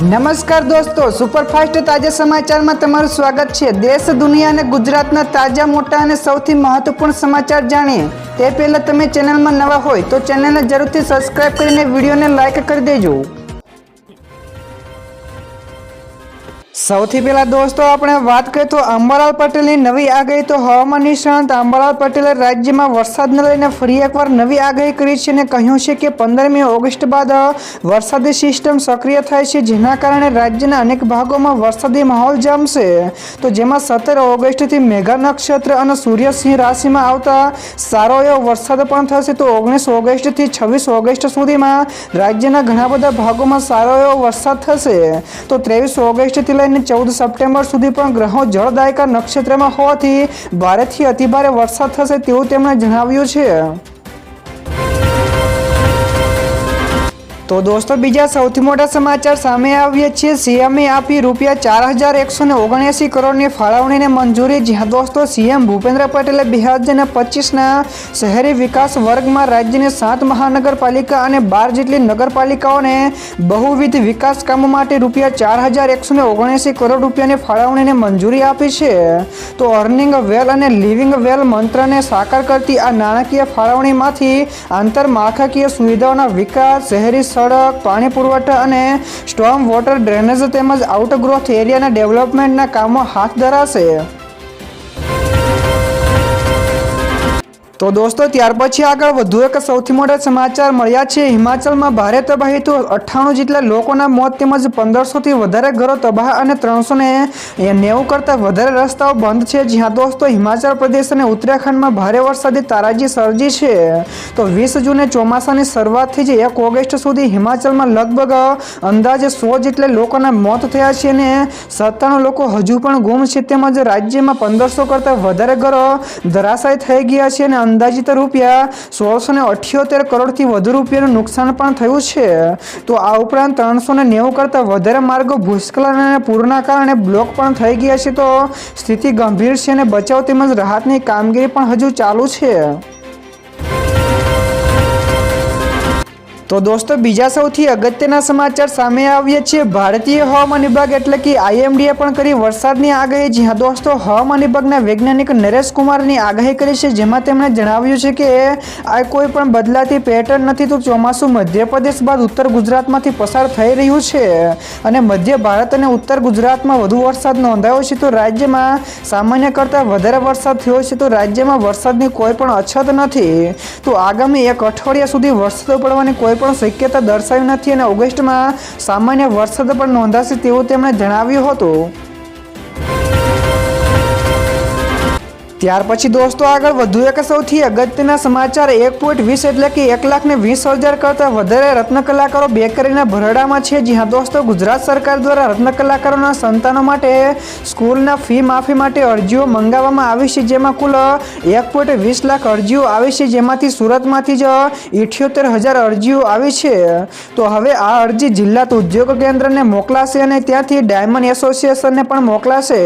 નમસ્કાર દોસ્તો, સુપરફાસ્ટ તાજા સમાચારમાં તમારું સ્વાગત છે। દેશ, દુનિયા અને ગુજરાતના તાજા, મોટા અને સૌથી મહત્વપૂર્ણ સમાચાર જાણીએ તે પહેલા તમે ચેનલમાં નવા હોય તો ચેનલને જરૂરથી સબસ્ક્રાઇબ કરીને વિડીયોને લાઇક કરી દેજો। સૌથી પહેલા દોસ્તો આપણે વાત કરીએ તો અંબાલાલ પટેલની નવી આગાહી। તો હવામાન નિષ્ણાત અંબાલાલ પટેલે રાજ્યમાં વરસાદને લઈને ફરી એકવાર નવી આગાહી કરી છે અને કહ્યું છે કે 15મી ઓગસ્ટ બાદ વરસાદી સિસ્ટમ સક્રિય થાય છે, જેના કારણે રાજ્યના અનેક ભાગોમાં વરસાદી માહોલ જામશે। તો જેમાં 17 ઓગસ્ટથી મેઘા નક્ષત્ર અને સૂર્ય સિંહ રાશિમાં આવતા સારો એવો વરસાદ પણ થશે। તો 19 ઓગસ્ટથી 26 ઓગસ્ટ સુધીમાં રાજ્યના ઘણા બધા ભાગોમાં સારો એવો વરસાદ થશે। તો 23 ઓગસ્ટથી લઈને 14 સપ્ટેમ્બર સુધી પણ ગ્રહો જળદાયકા નક્ષત્રમાં હોવાથી ભારેથી અતિભારે વરસાદ થશે તેવું તેમણે જણાવ્યું છે। તો દોસ્તો બીજા સૌથી મોટા સમાચાર સામે આવ્યા છે। સીએમએ આપી ₹4179 કરોડની ફાળવણીને મંજૂરી। જ્યાં દોસ્તો સીએમ ભૂપેન્દ્ર પટેલે 2025ના શહેરી વિકાસ વર્ગમાં રાજ્યની 7 મહાનગરપાલિકા અને 12 જેટલી નગરપાલિકાઓને બહુવિધ વિકાસ કામો માટે ₹4179 કરોડ રૂપિયાની ફાળવણીને મંજૂરી આપી છે। તો અર્નિંગ વેલ અને લિવિંગ વેલ મંત્રને સાકાર કરતી આ નાણાકીય ફાળવણીમાંથી આંતરમાળખાકીય સુવિધાઓના વિકાસ, શહેરી સડક, પાણી પુરવઠા અને સ્ટોર્મ વોટર ડ્રેનેજ તેમજ આઉટગ્રોથ એરિયાના ડેવલપમેન્ટના કામો હાથ ધરાશે। તો દોસ્તો ત્યાર પછી આગળ વધુ એક સૌથી મોટા સમાચાર મળ્યા છે। હિમાચલમાં ભારે તબાહી। તો 98 જેટલા લોકોના મોત તેમજ 1500થી વધારે ઘરો તબાહ અને 390 કરતાં વધારે રસ્તાઓ બંધ છે। જ્યાં દોસ્તો હિમાચલ પ્રદેશ અને ઉત્તરાખંડમાં ભારે વરસાદી તારાજી સર્જી છે। તો 20 જૂને ચોમાસાની શરૂઆતથી જ 1 ઓગસ્ટ સુધી હિમાચલમાં લગભગ અંદાજે 100 જેટલા લોકોના મોત થયા છે અને 97 લોકો હજુ પણ ગુમ છે, તેમજ રાજ્યમાં 1500 કરતાં વધારે ઘરો ધરાશાયી થઈ ગયા છે અને અંદાજિત ₹1678 કરોડથી વધુ રૂપિયાનું નુકસાન પણ થયું છે। તો આ ઉપરાંત 390 કરતાં વધારે માર્ગો ભૂસ્ખલન અને પૂરના કારણે બ્લોક પણ થઈ ગયા છે। તો સ્થિતિ ગંભીર છે અને બચાવ તેમજ રાહતની કામગીરી પણ હજુ ચાલુ છે। તો દોસ્તો બીજા સૌથી અગત્યના સમાચાર સામે આવ્યા છે। ભારતીય હવામાન વિભાગ એટલે કે IMDએ પણ કરી વરસાદની આગાહી। જ્યાં દોસ્તો હવામાન વિભાગના વૈજ્ઞાનિક નરેશ કુમારની આગાહી કરી છે, જેમાં તેમણે જણાવ્યું છે કે આ કોઈ પણ બદલાતી પેટર્ન નથી। તો ચોમાસું મધ્યપ્રદેશ બાદ ઉત્તર ગુજરાતમાંથી પસાર થઈ રહ્યું છે અને મધ્ય ભારત અને ઉત્તર ગુજરાતમાં વધુ વરસાદ નોંધાયો છે। તો રાજ્યમાં સામાન્ય કરતાં વધારે વરસાદ થયો છે। તો રાજ્યમાં વરસાદની કોઈ પણ અછત નથી। તો આગામી એક અઠવાડિયા સુધી વરસાદ પડવાની કોઈ પણ શક્યતા દર્શાવી નથી અને ઓગસ્ટમાં સામાન્ય વરસાદ પણ નોંધાશે તેવું તેમણે જણાવ્યું હતું। ત્યાર પછી દોસ્તો આગળ વધુ એક સૌથી અગત્યના સમાચાર 1.20 એટલે કે 1,20,000 કરતાં વધારે રત્ન કલાકારો બેકારીના ભરડામાં છે। જ્યાં દોસ્તો ગુજરાત સરકાર દ્વારા રત્ન કલાકારોના સંતાનો માટે સ્કૂલના ફી માફી માટે અરજીઓ મંગાવવામાં આવી છે, જેમાં કુલ 1.20 લાખ અરજીઓ આવી છે, જેમાંથી સુરતમાંથી જ 78,000 અરજીઓ આવી છે। તો હવે આ અરજી જિલ્લા ઉદ્યોગ કેન્દ્રને મોકલાશે અને ત્યાંથી ડાયમંડ એસોસિએશનને પણ મોકલાશે।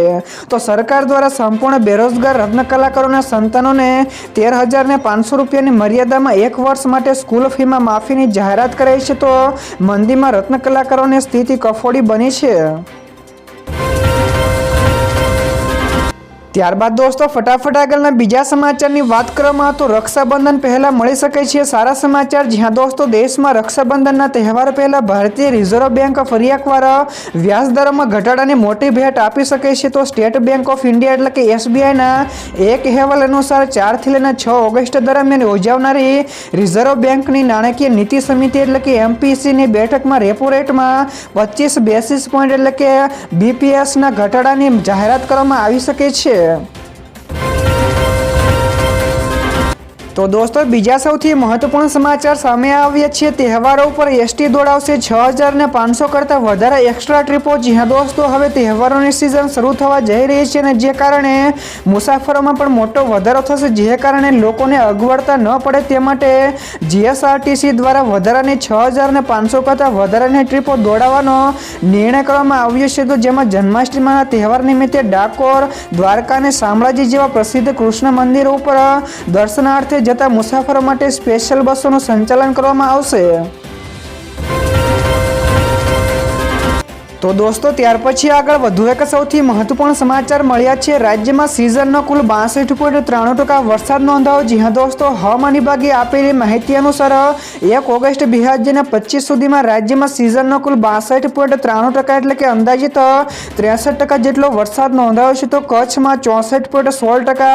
તો સરકાર દ્વારા સંપૂર્ણ બેરોજગાર રત્ન કલાકારોના સંતાનોને 13,500 રૂપિયાની મર્યાદામાં 1 વર્ષ માટે સ્કૂલ ફીમાં માફીની જાહેરાત કરાઈ છે। તો મંદીમાં રત્ન કલાકારોની સ્થિતિ કફોડી બની છે। ત્યારબાદ દોસ્તો ફટાફટ આગળના બીજા સમાચારની વાત કરવામાં તો રક્ષાબંધન પહેલા મળી શકે છે સારા સમાચાર। જ્યાં દોસ્તો દેશમાં રક્ષાબંધનના તહેવાર પહેલા ભારતીય રિઝર્વ બેંક ફરી એકવાર વ્યાજ દરોમાં ઘટાડાની મોટી ભેટ આપી શકે છે। તો સ્ટેટ બેંક ઓફ ઇન્ડિયા એટલે કે SBIના એક અહેવાલ અનુસાર 4 થી લઈને 6 ઓગસ્ટ દરમિયાન યોજાનારી રિઝર્વ બેંકની નાણાકીય નીતિ સમિતિ એટલે કે MPCની બેઠકમાં રેપો રેટમાં 25 બેસિસ પોઈન્ટ એટલે કે BPSના ઘટાડાની જાહેરાત કરવામાં આવી શકે છે। તો દોસ્તો બીજા સૌથી મહત્વપૂર્ણ સમાચાર સામે આવ્યા છે। તહેવારો ઉપર ST દોડાવશે 6,500 કરતાં વધારે એક્સ્ટ્રા ટ્રીપો। જ્યાં દોસ્તો હવે તહેવારોની સિઝન શરૂ થવા જઈ રહી છે અને જે કારણે મુસાફરોમાં પણ મોટો વધારો થશે, જે કારણે લોકોને અગવડતા ન પડે તે માટે GSRTC દ્વારા વધારાની 6,500 કરતાં વધારાની ટ્રીપો દોડાવવાનો નિર્ણય કરવામાં આવ્યો છે। તો જેમાં જન્માષ્ટમીના તહેવાર નિમિત્તે ડાકોર, દ્વારકા અને શામળાજી જેવા પ્રસિદ્ધ કૃષ્ણ મંદિરો ઉપર દર્શનાર્થે જતા મુસાફરો માટે સ્પેશિયલ બસોનું સંચાલન કરવામાં આવશે। તો દોસ્તો ત્યાર પછી આગળ વધુ એક સૌથી મહત્વપૂર્ણ સમાચાર મળ્યા છે। રાજ્યમાં સિઝનનો કુલ 62.93% વરસાદ નોંધાયો। જી હા દોસ્તો, હવામાન વિભાગે આપેલી માહિતી અનુસાર 1 ઓગસ્ટ 2025 સુધીમાં રાજ્યમાં સિઝનનો કુલ 62.93% એટલે કે અંદાજિત 63% જેટલો વરસાદ નોંધાયો છે। તો કચ્છમાં 64.16%,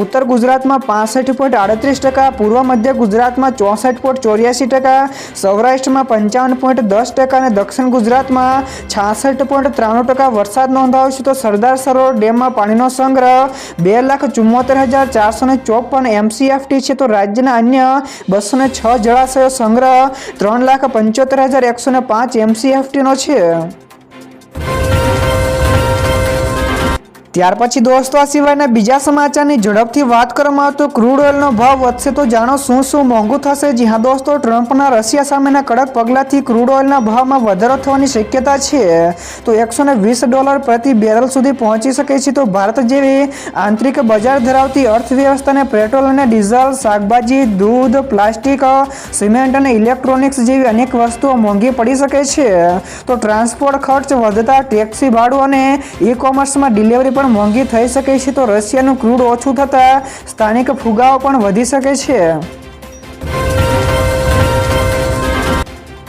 ઉત્તર ગુજરાતમાં 65.38%, પૂર્વ મધ્ય ગુજરાતમાં 64.84%, સૌરાષ્ટ્રમાં 55.10% અને દક્ષિણ ગુજરાતમાં 66.93% વરસાદ નોંધાયો છે। તો સરદાર સરોવર ડેમમાં પાણીનો સંગ્રહ 2,74,454 MCFT છે। તો રાજ્યના અન્ય 206 જળાશયો સંગ્રહ 3,75,105 MCFT નો છે। ત્યાર પછી દોસ્તો આ સિવાયના બીજા સમાચારની ઝડપથી વાત કરવામાં આવે તો ક્રૂડ ઓઇલનો ભાવ વધશે, તો જાણો શું શું મોંઘું થશે। જી હા દોસ્તો, ટ્રમ્પના રશિયા સામેના કડક પગલાંથી ક્રૂડ ઓઇલના ભાવમાં વધારો થવાની શક્યતા છે। તો $120 પ્રતિ બેરલ સુધી પહોંચી શકે છે। તો ભારત જેવી આંતરિક બજાર ધરાવતી અર્થવ્યવસ્થાને પેટ્રોલ અને ડીઝલ, શાકભાજી, દૂધ, પ્લાસ્ટિક, સિમેન્ટ અને ઇલેક્ટ્રોનિક્સ જેવી અનેક વસ્તુઓ મોંઘી પડી શકે છે। તો ટ્રાન્સપોર્ટ ખર્ચ વધતા, ટેક્સી ભાડું અને ઈ કોમર્સમાં ડિલિવરી પણ મોંઘી થઈ શકે છે। તો રશિયાનું ક્રૂડ ઓછું થતાં સ્થાનિક ફુગાવો પણ વધી શકે છે।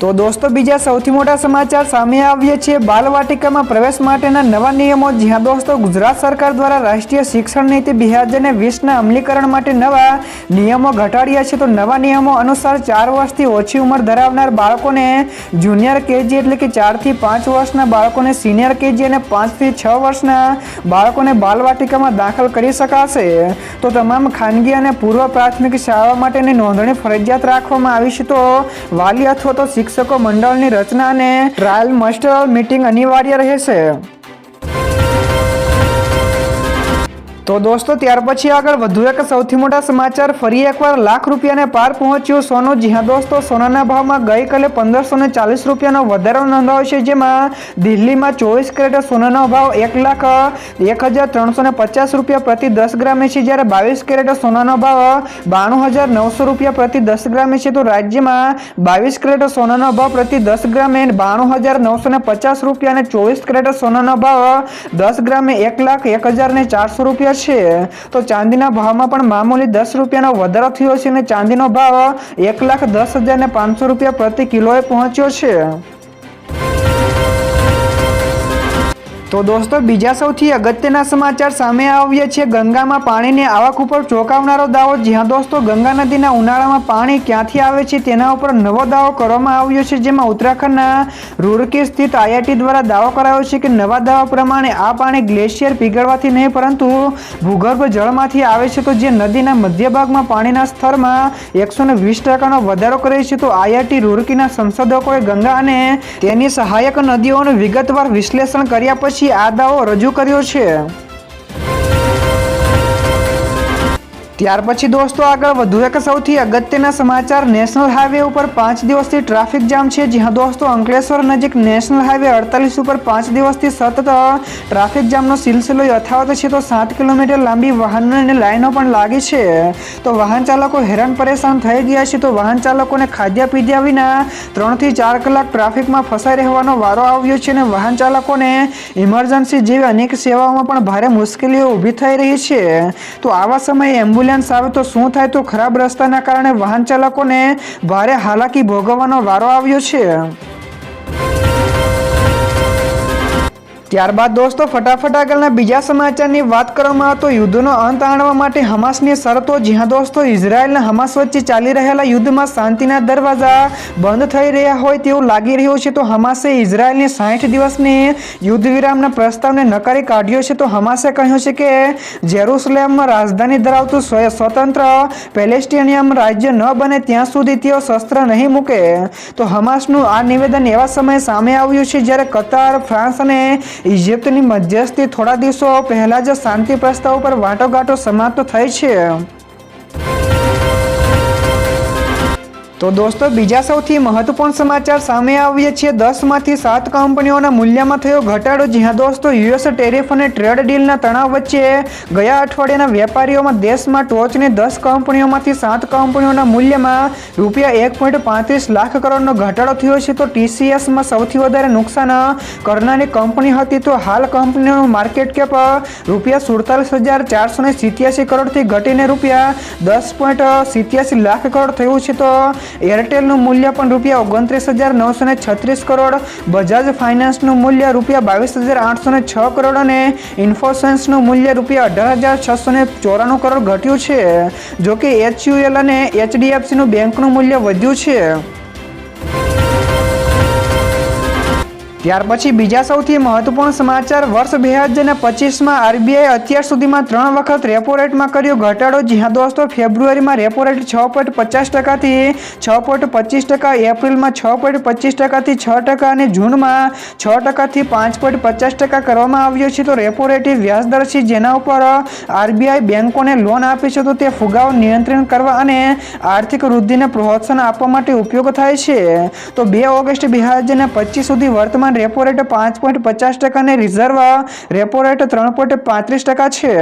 તો દોસ્તો બીજા સૌથી મોટા સમાચાર સામે આવ્યા છે। બાલવાટિકામાં પ્રવેશ માટેના નવા નિયમો। જ્યાં દોસ્તો ગુજરાત સરકાર દ્વારા રાષ્ટ્રીય શિક્ષણ નીતિ 2020ના અમલીકરણ માટે નવા નિયમો ઘટાડ્યા છે। તો નવા નિયમો અનુસાર 4 વર્ષથી ઓછી ઉંમર ધરાવનાર બાળકોને જુનિયર કેજી એટલે કે 4 થી 5 વર્ષના બાળકોને સિનિયર કેજી અને 5 થી 6 વર્ષના બાળકોને બાલવાટિકામાં દાખલ કરી શકાશે। તો તમામ ખાનગી અને પૂર્વ પ્રાથમિક શાળાઓ માટેની નોંધણી ફરજિયાત રાખવામાં આવી છે। તો વાલી અથવા તો શિક્ષકો મંડળની રચના અને ટ્રાયલ માસ્ટર મીટિંગ અનિવાર્ય રહેશે। તો દોસ્તો ત્યાર પછી આગળ વધુ એક સૌથી મોટા સમાચાર, ફરી એકવાર લાખ રૂપિયાને પાર પહોંચ્યું સોનું। જી હા દોસ્તો, સોનાના ભાવમાં ગઈકાલે 1540 રૂપિયાનો વધારો નોંધાયો છે। જેમાં દિલ્હીમાં 24 કેરેટ સોનાનો ભાવ 1,01,350 રૂપિયા પ્રતિ 10 ગ્રામે છે, જ્યારે 22 કેરેટ સોનાનો ભાવ 92,900 રૂપિયા પ્રતિ 10 ગ્રામે છે। તો રાજ્યમાં 22 કેરેટ સોનાનો ભાવ પ્રતિ 10 ગ્રામે 92,950 રૂપિયા અને 24 કેરેટ સોનાનો ભાવ 10 ગ્રામે 1,01,400 રૂપિયા છે। તો ચાંદીના ભાવમાં પણ મામૂલી 10 રૂપિયાનો વધારો થયો છે અને ચાંદીનો ભાવ 1,10,500 રૂપિયા પ્રતિ કિલોએ પહોંચ્યો છે। તો દોસ્તો બીજા સૌથી અગત્યના સમાચાર સામે આવ્યા છે। ગંગામાં પાણીની આવક ઉપર ચોંકાવનારો દાવો। જ્યાં દોસ્તો ગંગા નદીના ઉનાળામાં પાણી ક્યાંથી આવે છે તેના ઉપર નવો દાવો કરવામાં આવ્યો છે। જેમાં ઉત્તરાખંડના રૂરકી સ્થિત IIT દ્વારા દાવો કરાયો છે કે નવા દાવા પ્રમાણે આ પાણી ગ્લેશિયર પીગળવાથી નહીં પરંતુ ભૂગર્ભ જળમાંથી આવે છે। તો જે નદીના મધ્ય ભાગમાં પાણીના સ્તરમાં 120%નો વધારો કરે છે। તો IIT રૂરકીના સંશોધકોએ ગંગા અને તેની સહાયક નદીઓનું વિગતવાર વિશ્લેષણ કર્યા પછી આ દાવો રજૂ કર્યો છે। ત્યાર પછી દોસ્તો આગળ વધુ એક સૌથી અગત્યના સમાચાર, નેશનલ હાઈવે ઉપર 5 દિવસથી ટ્રાફિક જામ છે। જી હા દોસ્તો, અંકલેશ્વર નજીક નેશનલ હાઈવે 48 ઉપર 5 દિવસથી સતત ટ્રાફિક જામનો સિલસિલો યથાવત છે। તો 7 કિલોમીટર લાંબી વાહનોની લાઈનો પણ લાગી છે। તો વાહન ચાલકો હેરાન પરેશાન થઈ ગયા છે। તો વાહન ચાલકોને ખાધ્યા પીધ્યા વિના 3 થી 4 કલાક ટ્રાફિકમાં ફસાઈ રહેવાનો વારો આવ્યો છે અને વાહન ચાલકોને ઇમરજન્સી જેવી અનેક સેવાઓમાં પણ ભારે મુશ્કેલીઓ ઊભી થઈ રહી છે। તો આવા સમયે એમ્બ્યુલન્સ આવે તો શું થાય? તો ખરાબ રસ્તાના કારણે વાહન ચાલકોને ભારે હાલાકી ભોગવવાનો વારો આવ્યો છે। ત્યારબાદ દોસ્તો ફટાફટ આગળના બીજા સમાચારની વાત કરવામાં આવે તો યુદ્ધનો અંત આણવા માટે હમાસની શરતો। જી હા દોસ્તો, ઇઝરાયલ અને હમાસ વચ્ચે ચાલી રહેલા યુદ્ધમાં શાંતિના દરવાજા બંધ થઈ રહ્યા હોય તેવું લાગી રહ્યું છે। તો હમાસે ઇઝરાયલની 60 દિવસની યુદ્ધ વિરામના પ્રસ્તાવને નકારી કાઢ્યો છે। તો હમાસે કહ્યું છે કે જેરુસલેમમાં રાજધાની ધરાવતું સ્વતંત્ર પેલેસ્ટિનિયન રાજ્ય ન બને ત્યાં સુધી તેઓ શસ્ત્ર નહીં મૂકે। તો હમાસનું આ નિવેદન એવા સમયે સામે આવ્યું છે જ્યારે કતાર, ફ્રાન્સ અને ઇજિપ્તની મધ્યસ્થી થોડા દિવસો પહેલા જ શાંતિ પ્રસ્તાવ પર વાટાઘાટો સમાપ્ત થઈ છે। તો દોસ્તો બીજા સૌથી મહત્વપૂર્ણ સમાચાર સામે આવ્યા છે 10માંથી 7 કંપનીઓના મૂલ્યમાં થયો ઘટાડો. જ્યાં દોસ્તો યુએસ ટેરિફ અને ટ્રેડ ડીલના તણાવ વચ્ચે ગયા અઠવાડિયાના વેપારીઓમાં દેશમાં ટોચની 10 કંપનીઓમાંથી 7 કંપનીઓના મૂલ્યમાં ₹1.35 લાખ કરોડનો ઘટાડો થયો છે. તો ટીસીએસમાં સૌથી વધારે નુકસાન કરનારી કંપની હતી. તો હાલ કંપનીનું માર્કેટ કેપ ₹47,487 કરોડથી ઘટીને ₹10.87 લાખ કરોડ થયું છે. તો એરટેલનું મૂલ્ય પણ ₹29,936 કરોડ, બજાજ ફાઇનાન્સનું મૂલ્ય ₹22,806 કરોડ અને ઇન્ફોસેન્સનું મૂલ્ય ₹18,694 કરોડ ઘટ્યું છે. જોકે એચયુએલ અને એચડીએફસીનું બેંકનું મૂલ્ય વધ્યું છે. ત્યાર પછી બીજા સૌથી મહત્વપૂર્ણ સમાચાર વર્ષ 2025માં આરબીઆઈ અત્યાર સુધીમાં 3 વખત રેપો રેટમાં કર્યો ઘટાડો. જ્યાં દોસ્તો ફેબ્રુઆરીમાં રેપો રેટ 6.50%થી 6.25%, એપ્રિલમાં 6.25%થી 6% અને જૂનમાં 6%થી 5.50% કરવામાં આવ્યો છે. તો રેપો રેટ એ વ્યાજદર છે જેના ઉપર આરબીઆઈ બેંકોને લોન આપે છે. તો તે ફુગાવો નિયંત્રણ કરવા અને આર્થિક વૃદ્ધિને પ્રોત્સાહન આપવા માટે ઉપયોગ થાય છે. તો 2 ઓગસ્ટ 2025 સુધી વર્તમાન રેપો રેટ 5.50% અને રિઝર્વ રેપો રેટ 3.35% છે.